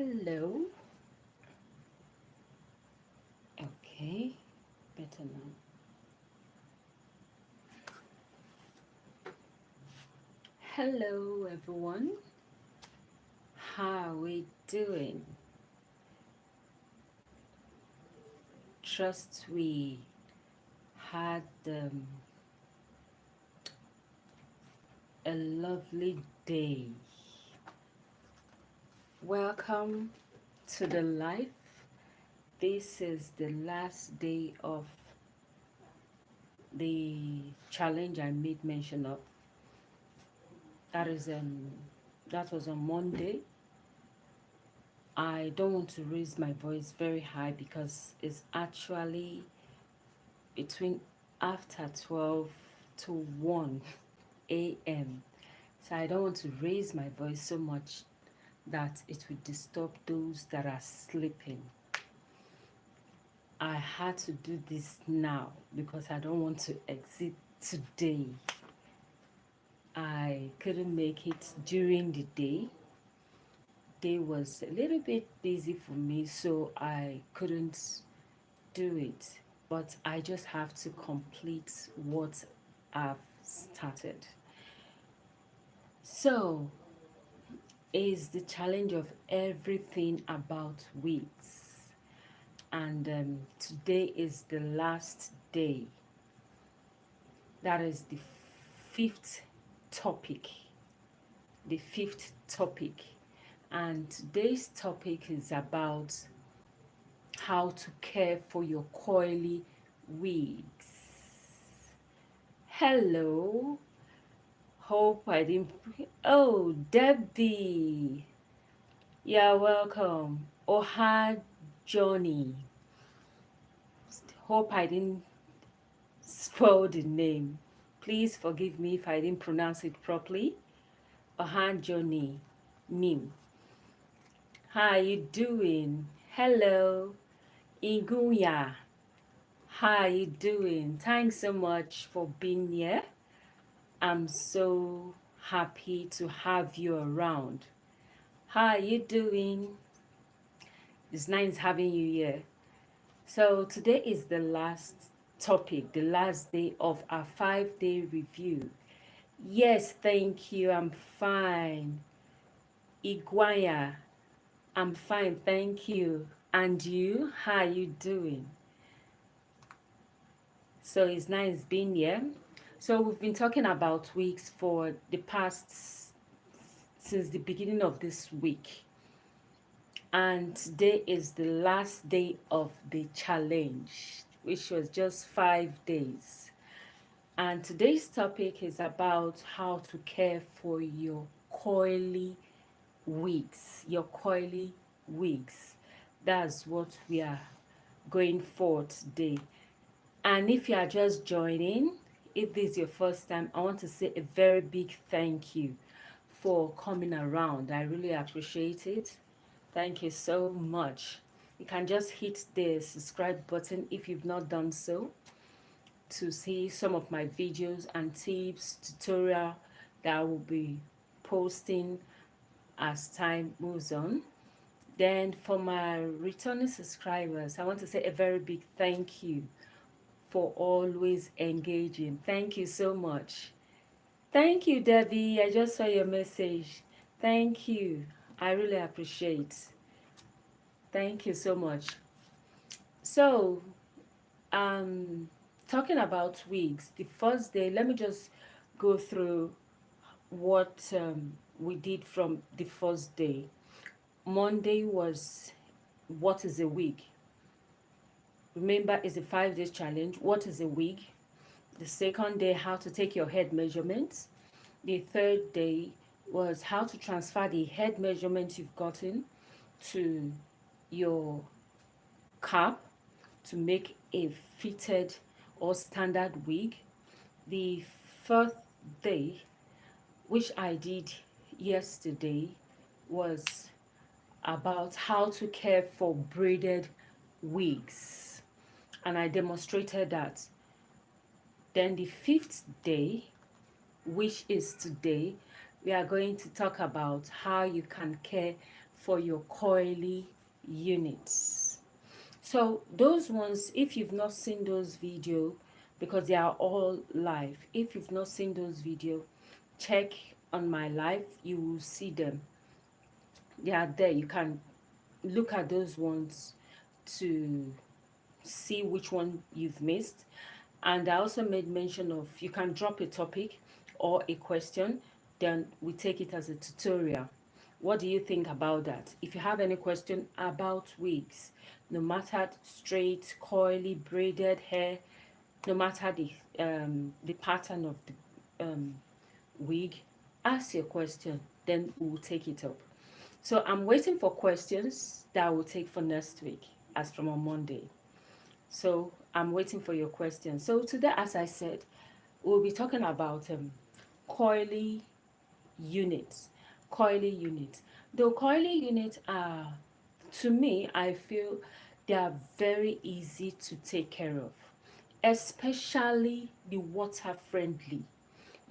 Hello. Okay, better now. Hello, everyone. How are we doing? Trust we had a lovely day. Welcome to the life. This is the last day of the challenge I made mention of. That is that was on Monday. I don't want to raise my voice very high because it's actually between after 12 to 1 a.m. So I don't want to raise my voice so much that it would disturb those that are sleeping. I had to do this now because I don't want to exit today. I couldn't make it during the day. Day was a little bit busy for me, so I couldn't do it. But I just have to complete what I've started. So, is the challenge of everything about wigs. And today is the last day. That is the fifth topic. The fifth topic. And today's topic is about how to care for your coily wigs. Hello. Hope I didn't. Oh, Debbie. Yeah, welcome. Oha Johnny. Hope I didn't spell the name. Please forgive me if I didn't pronounce it properly. Oha Johnny Nim. How you doing? Hello. Igunya. How you doing? Thanks so much for being here. I'm so happy to have you around. How you doing? It's nice having you here. So today is the last topic, the last day of our 5-day review. Yes, thank you. I'm fine. Iguaya, I'm fine, thank you. And you, how are you doing? So it's nice being here. So we've been talking about wigs for the past, since the beginning of this week. And today is the last day of the challenge, which was just 5 days. And today's topic is about how to care for your coily wigs. Your coily wigs. That's what we are going for today. And if you are just joining, if this is your first time, I want to say a very big thank you for coming around. I really appreciate it. Thank you so much. You can just hit the subscribe button if you've not done so to see some of my videos and tips, tutorial that I will be posting as time moves on. Then for my returning subscribers, I want to say a very big thank you for always engaging. Thank you so much. Thank you, Debbie. I just saw your message. Thank you. I really appreciate. Thank you so much. So, talking about wigs, the first day, let me just go through what we did from the first day. Monday was what is a wig? Remember, it's a 5 day challenge. What is a wig? The second day, how to take your head measurements. The third day was how to transfer the head measurements you've gotten to your cap to make a fitted or standard wig. The fourth day, which I did yesterday, was about how to care for braided wigs, and I demonstrated that. Then the fifth day, which is today, we are going to talk about how you can care for your coily units. So those ones, if you've not seen those video, because they are all live, if you've not seen those video, check on my live, you will see them. They are there. You can look at those ones to see which one you've missed. And I also made mention of, you can drop a topic or a question, then we take it as a tutorial. What do you think about that? If you have any question about wigs, no matter straight, coily, braided hair, no matter the pattern of the wig, ask your question, then we'll take it up. So I'm waiting for questions that I will take for next week, as from on Monday. So I'm waiting for your questions. So today, as I said, we'll be talking about coily units. Coily units. The coily units are, to me, I feel they are very easy to take care of, especially the water-friendly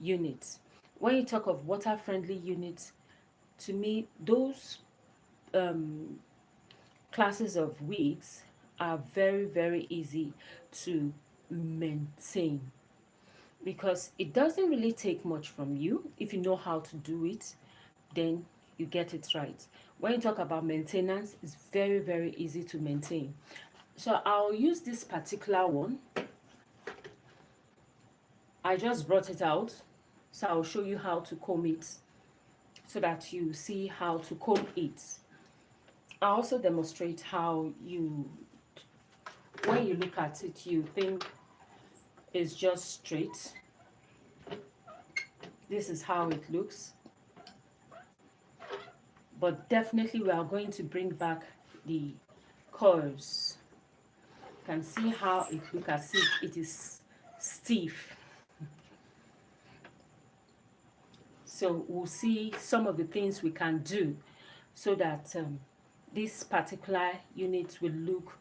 units. When you talk of water-friendly units, to me, those classes of wigs are very, very easy to maintain, because it doesn't really take much from you. If you know how to do it, then you get it right. When you talk about maintenance, it's very, very easy to maintain. So I'll use this particular one. I just brought it out, so I'll show you how to comb it so that you see how to comb it. I also demonstrate how you, when you look at it, you think it's just straight. This is how it looks. But definitely we are going to bring back the curves. You can see how it looks as if it is stiff. So we'll see some of the things we can do so that this particular unit will look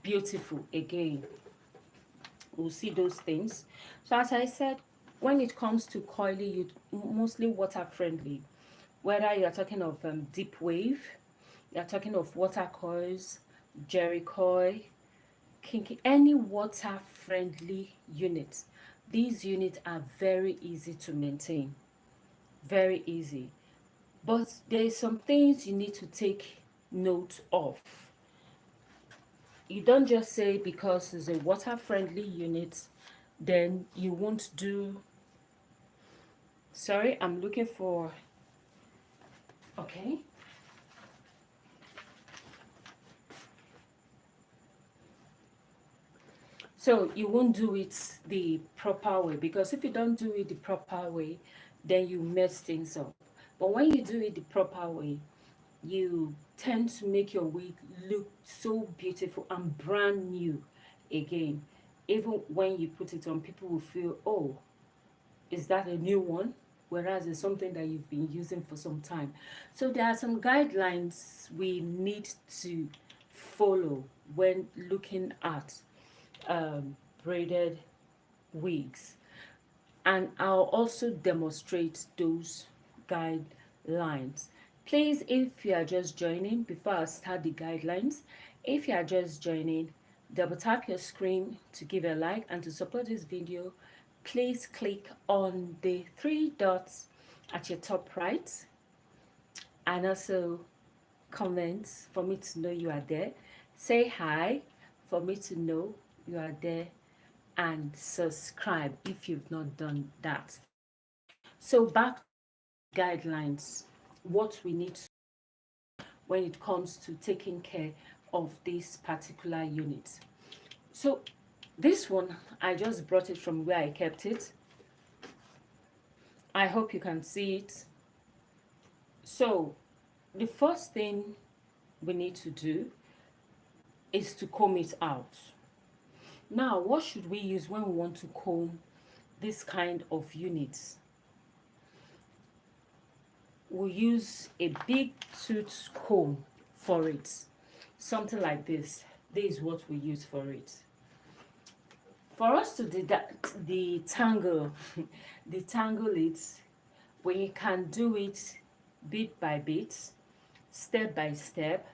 beautiful again. We'll see those things. So as I said, when it comes to coily, you mostly water friendly. Whether you're talking of deep wave, you're talking of water coils, jerry coil, kinky, any water friendly units. These units are very easy to maintain. Very easy. But there are some things you need to take note of. You don't just say because it's a water friendly unit, then you won't do. Sorry, I'm looking for. Okay. So you won't do it the proper way, because if you don't do it the proper way, then you mess things up. But when you do it the proper way, you tend to make your wig look so beautiful and brand new again. Even when you put it on, people will feel, oh, is that a new one? Whereas it's something that you've been using for some time. So there are some guidelines we need to follow when looking at braided wigs, and I'll also demonstrate those guidelines. Please, if you are just joining, before I start the guidelines, if you are just joining, double tap your screen to give a like, and to support this video, please click on the three dots at your top right, and also comment for me to know you are there. Say hi for me to know you are there, and subscribe if you've not done that. So back to guidelines, what we need when it comes to taking care of this particular unit. So this one, I just brought it from where I kept it. I hope you can see it. So the first thing we need to do is to comb it out. Now, what should we use when we want to comb this kind of units? We'll use a big tooth comb for it. Something like this. This is what we use for it. For us to detangle, detangle it, we can do it bit by bit. step by step,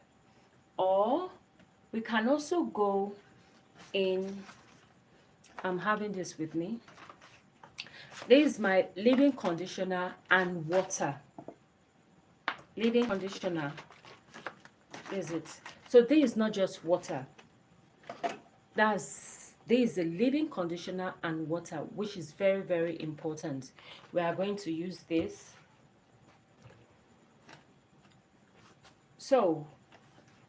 or we can also go in. I'm having this with me. This is my leave-in conditioner and water. Leave-in conditioner. This is it. So this is not just water. This is a leave-in conditioner and water, which is very, very important. We are going to use this. So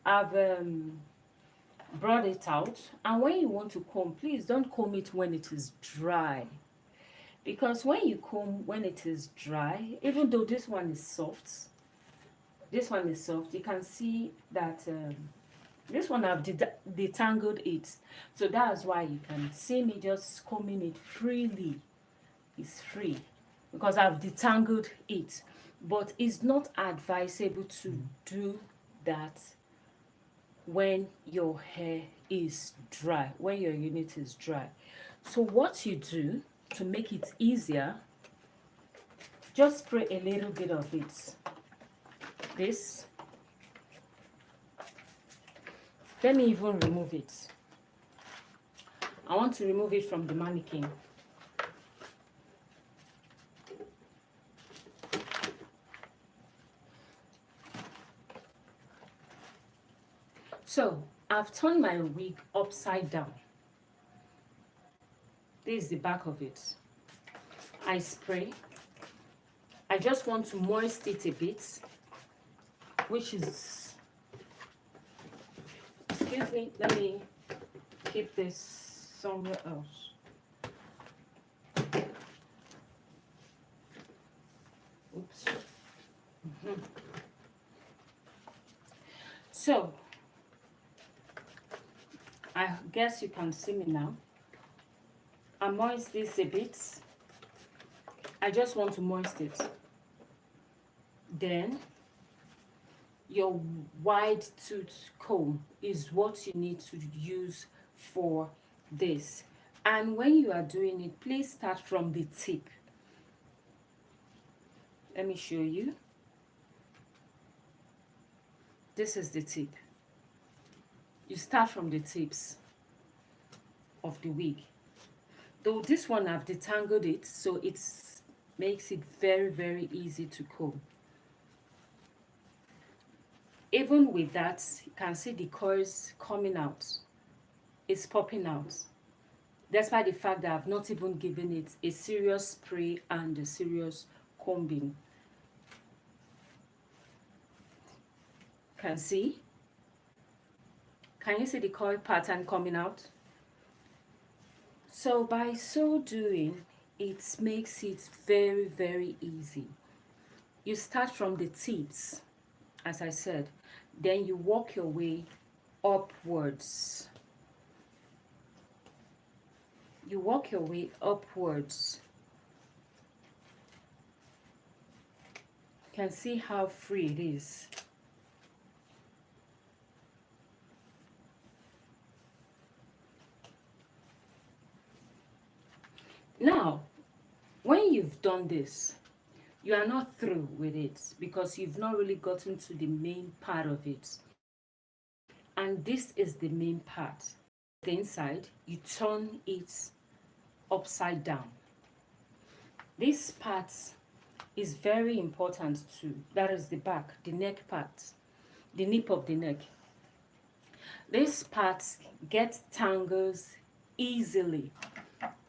I've brought it out, and when you want to comb, please don't comb it when it is dry, because when you comb when it is dry, even though this one is soft, you can see that this one I've detangled it, so that's why you can see me just combing it freely. It's free because I've detangled it, but it's not advisable to do that when your hair is dry, when your unit is dry. So what you do to make it easier, just spray a little bit of it. This. Let me even remove it. I want to remove it from the mannequin. So I've turned my wig upside down. This is the back of it. I spray. I just want to moisten it a bit, which is, excuse me, let me keep this somewhere else. Oops. So I guess you can see me now. I moist this a bit. I just want to moist it. Then your wide tooth comb is what you need to use for this. And when you are doing it, please start from the tip. Let me show you. This is the tip. You start from the tips of the wig. Though this one I've detangled it, so it makes it very, very easy to comb. Even with that, you can see the coils coming out. It's popping out. Despite the fact that I've not even given it a serious spray and a serious combing. Can see? Can you see the coil pattern coming out? So by so doing, it makes it very, very easy. You start from the tips, as I said, then you work your way upwards. You work your way upwards. You can see how free it is. Now, when you've done this, you are not through with it because you've not really gotten to the main part of it. And this is the main part. The inside, you turn it upside down. This part is very important too. That is the back, the neck part, the nape of the neck. This part gets tangles easily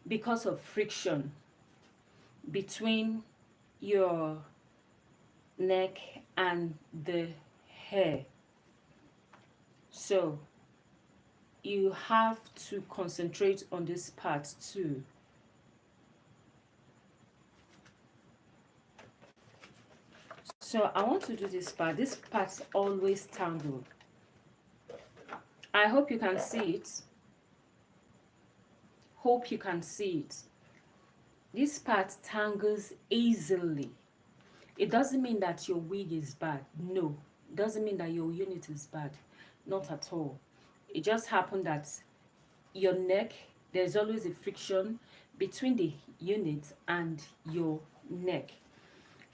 because of friction between your neck and the hair. So you have to concentrate on this part too. So I want to do this part. This part's always tangled. I hope you can see it. Hope you can see it. This part tangles easily. It doesn't mean that your wig is bad. No, it doesn't mean that your unit is bad. Not at all. It just happened that your neck, there's always a friction between the unit and your neck.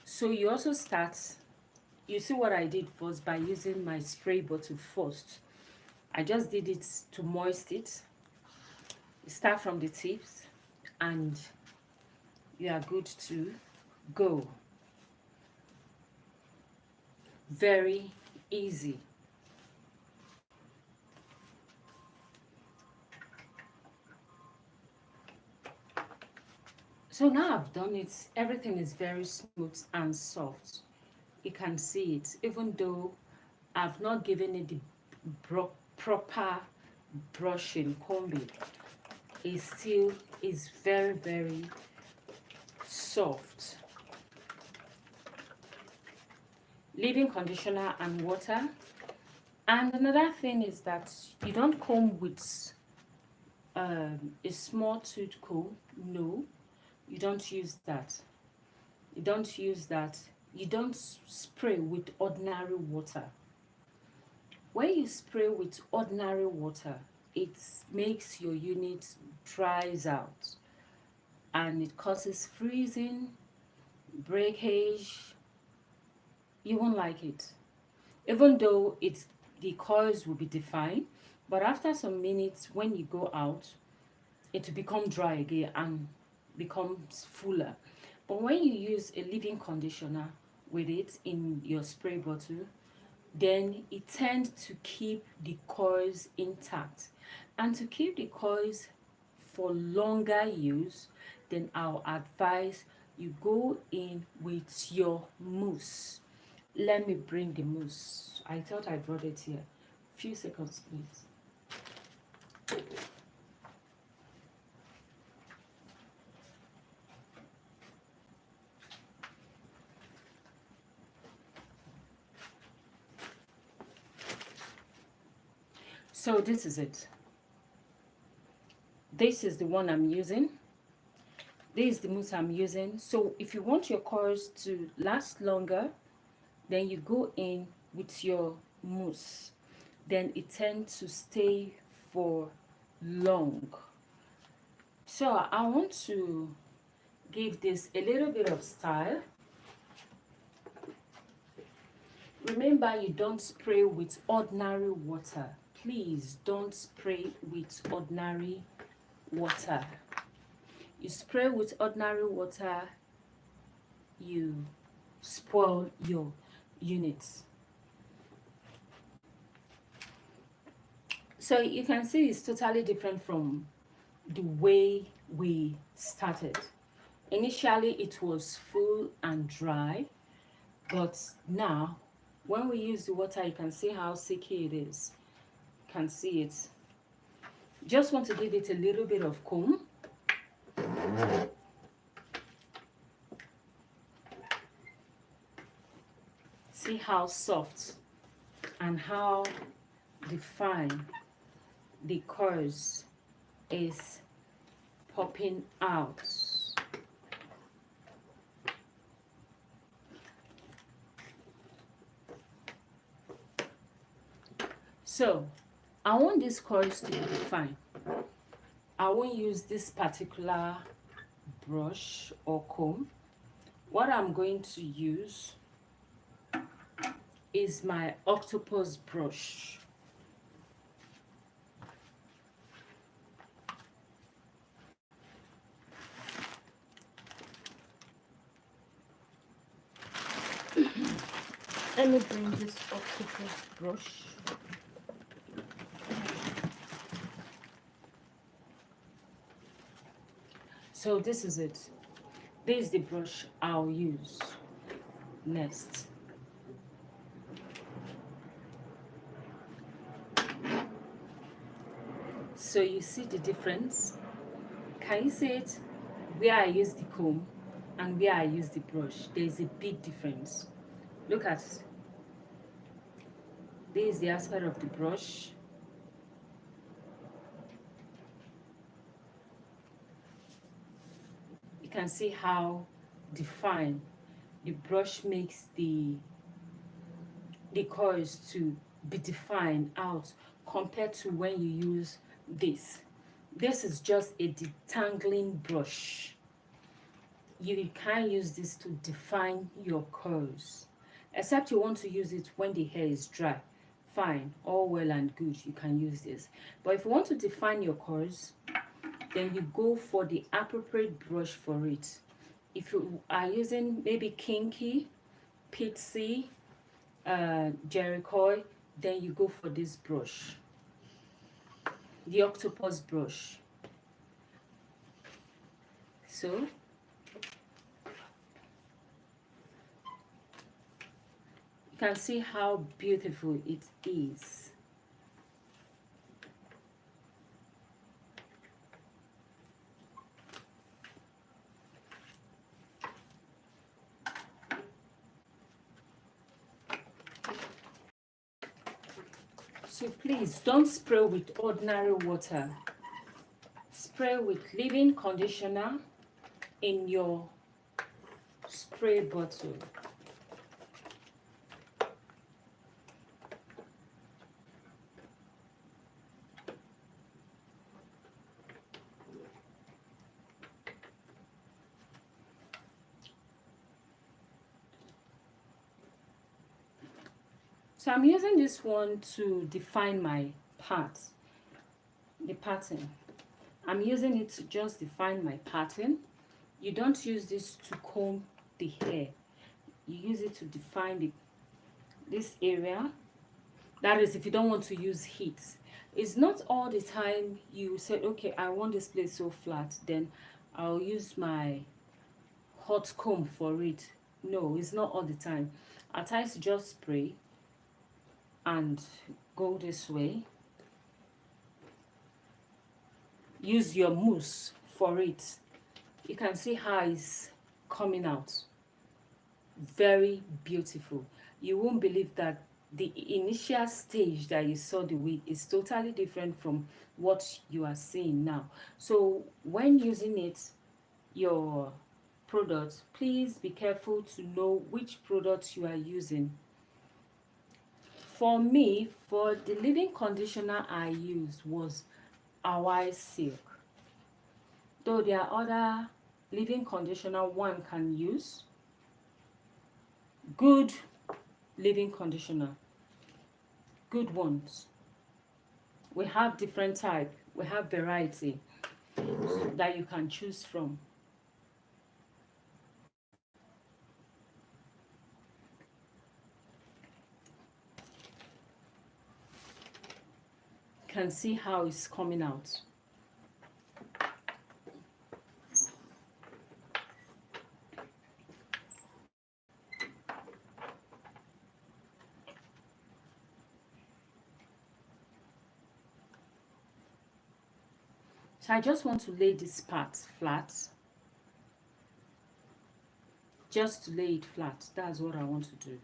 So you also start you see what I did first by using my spray bottle first. I just did it to moist it. Start from the tips and you are good to go. Very easy. So now I've done it, everything is very smooth and soft. You can see it, even though I've not given it the proper brushing, combing. It still is very, very soft. Leave-in conditioner and water. And another thing is that you don't comb with a small tooth comb. No, you don't use that. You don't use that. You don't spray with ordinary water. When you spray with ordinary water, it makes your unit dries out and it causes freezing, breakage. You won't like it. Even though the coils will be defined, but after some minutes when you go out, it will become dry again and becomes fuller. But when you use a leave-in conditioner with it in your spray bottle, then it tends to keep the coils intact. And to keep the coils for longer use, then I'll advise you go in with your mousse. Let me bring the mousse. I thought I brought it here. Few seconds, please. So this is it. This is the one I'm using. This is the mousse I'm using. So if you want your coils to last longer, then you go in with your mousse. Then it tends to stay for long. So I want to give this a little bit of style. Remember, you don't spray with ordinary water. Please don't spray with ordinary water. You spray with ordinary water, you spoil your units. So you can see it's totally different from the way we started. Initially it was full and dry, but now when we use the water, you can see how sticky it is. You can see it. Just want to give it a little bit of comb. See how soft and how defined the curls is popping out. So I want these curls to be defined. I won't use this particular brush or comb. What I'm going to use is my octopus brush. Let me bring this octopus brush. So this is it. This is the brush I'll use next. So you see the difference? Can you see it? Where I use the comb and where I use the brush, there is a big difference. Look at it. This is the aspect of the brush. You can see how defined the brush makes the coils to be defined out compared to when you use this. This is just a detangling brush. You can't use this to define your curls. except you want to use it when the hair is dry. Fine, all well and good, you can use this. But if you want to define your curls, then you go for the appropriate brush for it. If you are using maybe Kinky, Pixie, Jericho, then you go for this brush, the octopus brush. So you can see how beautiful it is. So please don't spray with ordinary water. Spray with leave-in conditioner in your spray bottle. So I'm using this one to define my part, the pattern. I'm using it to just define my pattern. You don't use this to comb the hair. You use it to define this area. That is, if you don't want to use heat. It's not all the time you say, okay, I want this place so flat, then I'll use my hot comb for it. No, it's not all the time. At times, just spray and go this way. Use your mousse for it. You can see how it's coming out. Very beautiful. You won't believe that the initial stage that you saw the wig is totally different from what you are seeing now. So when using it, your product, please be careful to know which product you are using. For me, for the leave-in conditioner I used was Hawaii silk. Though there are other leave-in conditioner one can use. Good leave-in conditioner. Good ones. We have different type. We have variety that you can choose from. You can see how it's coming out. So I just want to lay this part flat. Just to lay it flat. That's what I want to do.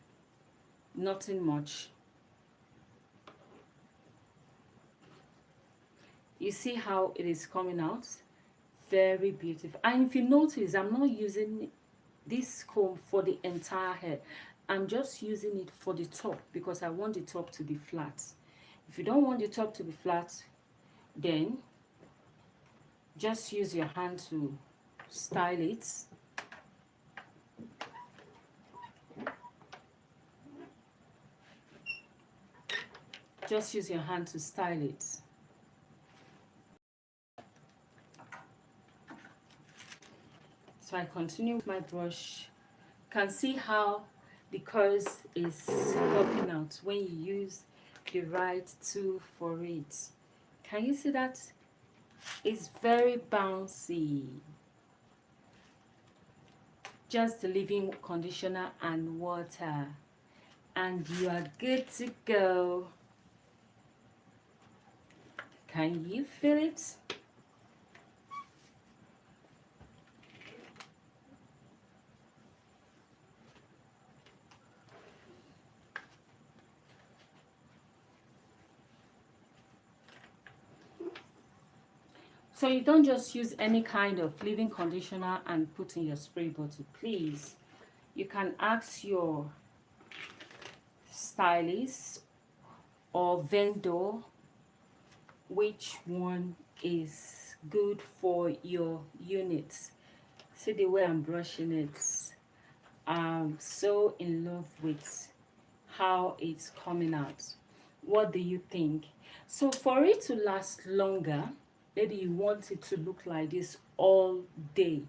Nothing much. You see how it is coming out? Very beautiful. And if you notice, I'm not using this comb for the entire hair. I'm just using it for the top because I want the top to be flat. If you don't want the top to be flat, then just use your hand to style it. Just use your hand to style it. So I continue with my brush. You can see how the curls is popping out when you use the right tool for it. Can you see that? It's very bouncy. Just the leave-in conditioner and water, and you are good to go. Can you feel it? So you don't just use any kind of leave-in conditioner and put in your spray bottle, please. You can ask your stylist or vendor which one is good for your units. See the way I'm brushing it. I'm so in love with how it's coming out. What do you think? So for it to last longer, maybe you want it to look like this all day,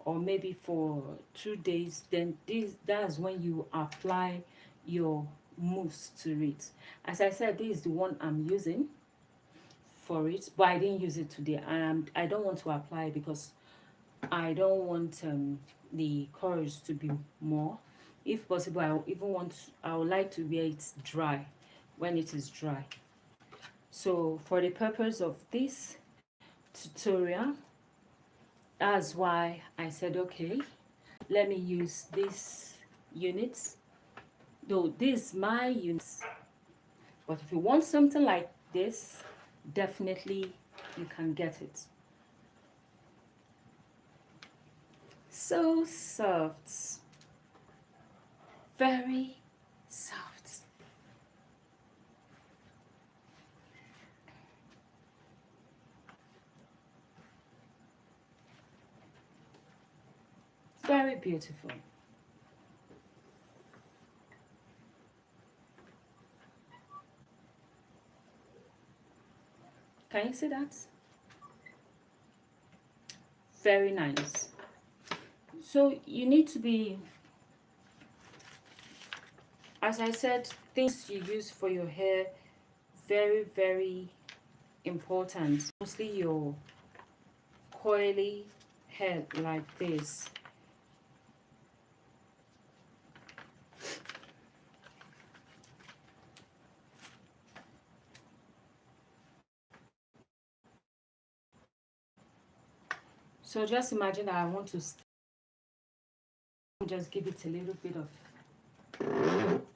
or maybe for 2 days, then that's when you apply your mousse to it. As I said, this is the one I'm using for it, but I didn't use it today, and I don't want to apply it because I don't want the courage to be more. If possible, I would like to wear it dry when it is dry. So for the purpose of this tutorial, that's why I said, okay, let me use this units. Though this is my units, but if you want something like this, definitely you can get it. So soft, very soft. Very beautiful. Can you see that? Very nice. So you need to be, as I said, things you use for your hair, very, very important. Mostly your coily hair like this. So just imagine that I want to just give it a little bit of,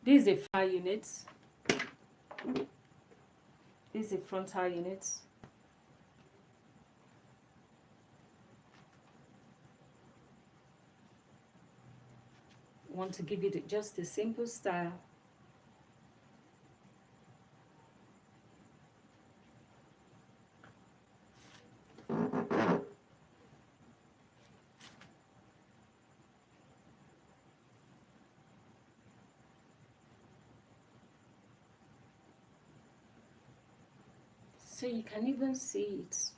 this is a frontal unit. This is a frontal unit. Want to give it just a simple style. So you can even see it.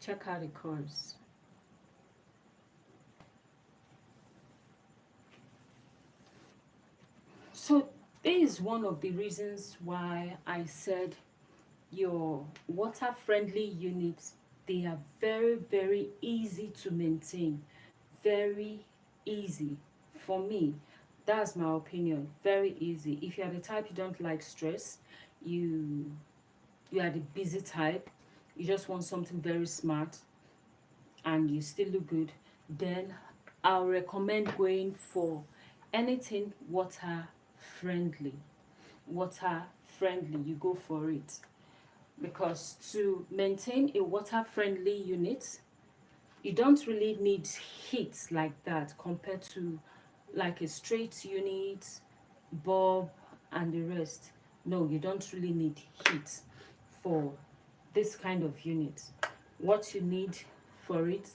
Check out the curves. So this is one of the reasons why I said your water-friendly units, they are very, very easy to maintain. Very easy. For me, that's my opinion. Very easy. If you are the type you don't like stress, you you are the busy type, you just want something very smart and you still look good, then I'll recommend going for anything water friendly. Water friendly, you go for it. Because to maintain a water friendly unit, you don't really need heat like that compared to like a straight unit, bulb, and the rest. No, you don't really need heat for this kind of unit. What you need for it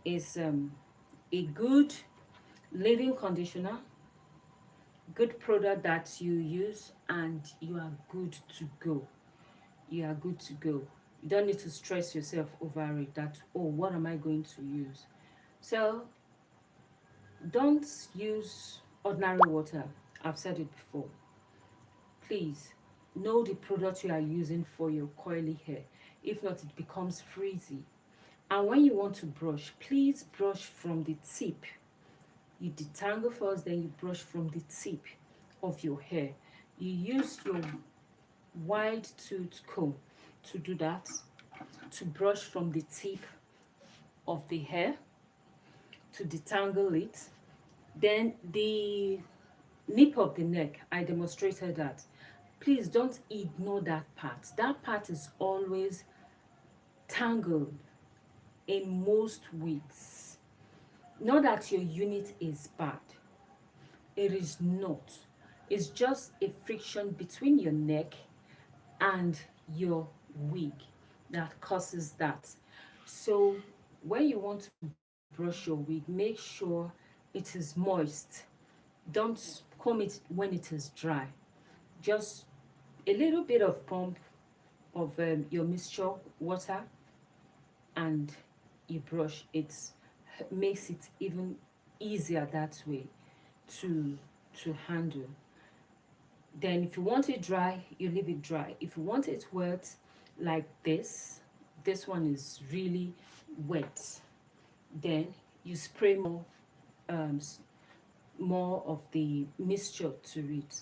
is a good leave-in conditioner, good product that you use, and you are good to go. You are good to go. You don't need to stress yourself over it that, oh, what am I going to use? So don't use ordinary water. I've said it before. Please know the product you are using for your coily hair. If not, it becomes frizzy. And when you want to brush, please brush from the tip. You detangle first, then you brush from the tip of your hair. You use your wide tooth comb to do that, to brush from the tip of the hair, to detangle it. Then the nape of the neck, I demonstrated that. Please don't ignore that part. That part is always tangled in most wigs. Not that your unit is bad. It is not. It's just a friction between your neck and your wig that causes that. So when you want to brush your wig, make sure it is moist. Don't comb it when it is dry. Just a little bit of pump of your mixture water, and you brush it. Makes it even easier that way to handle. Then if you want it dry, you leave it dry. If you want it wet, like this one is really wet, then you spray um, more of the mixture to it.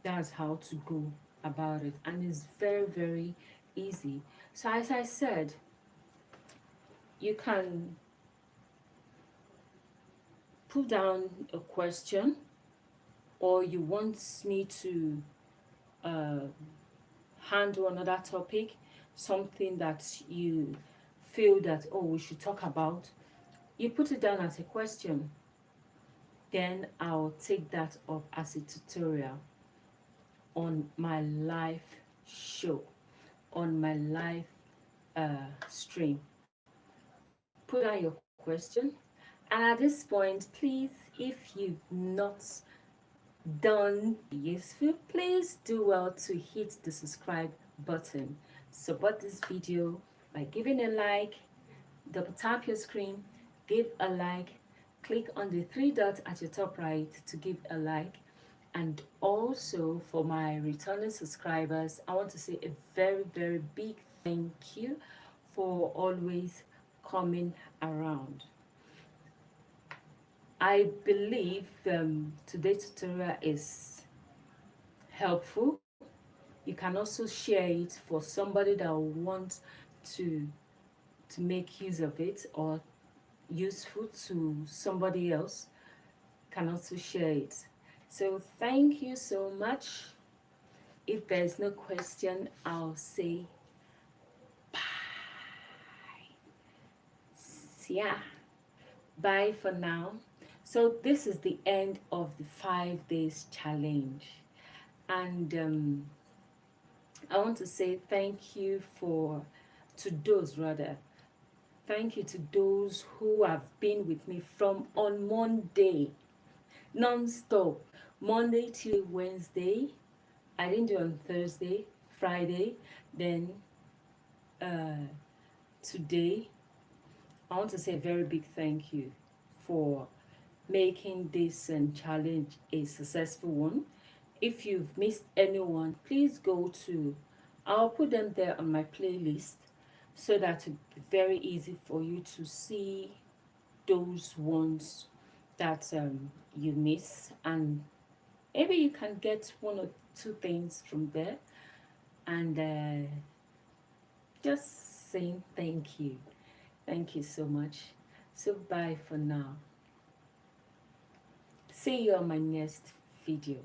That's how to go about it, and it's very, very easy. So as I said, you can put down a question, or you want me to uh, handle another topic, something that you feel that, oh, we should talk about. You put it down as a question, then I'll take that up as a tutorial on my live show, on my live stream. Put down your question, and at this point, please, if you've not done useful, please do well to hit the subscribe button. Support this video by giving a like, double tap your screen, give a like, click on the three dots at your top right to give a like. And also for my returning subscribers, I want to say a very, very big thank you for always coming around. I believe today's tutorial is helpful. You can also share it for somebody that wants to make use of it, or useful to somebody else. Can also share it. So thank you so much. If there's no question, I'll say yeah, bye for now. So this is the end of the 5 days challenge, and I want to say thank you for to those rather. Thank you to those who have been with me from on Monday, non-stop, Monday till Wednesday. I didn't do on Thursday, Friday, then uh, today. I want to say a very big thank you for making this challenge a successful one. If you've missed anyone, please go to, I'll put them there on my playlist so that it'll be very easy for you to see those ones that you miss, and maybe you can get one or two things from there, and just saying thank you. Thank you so much. So bye for now. See you on my next video.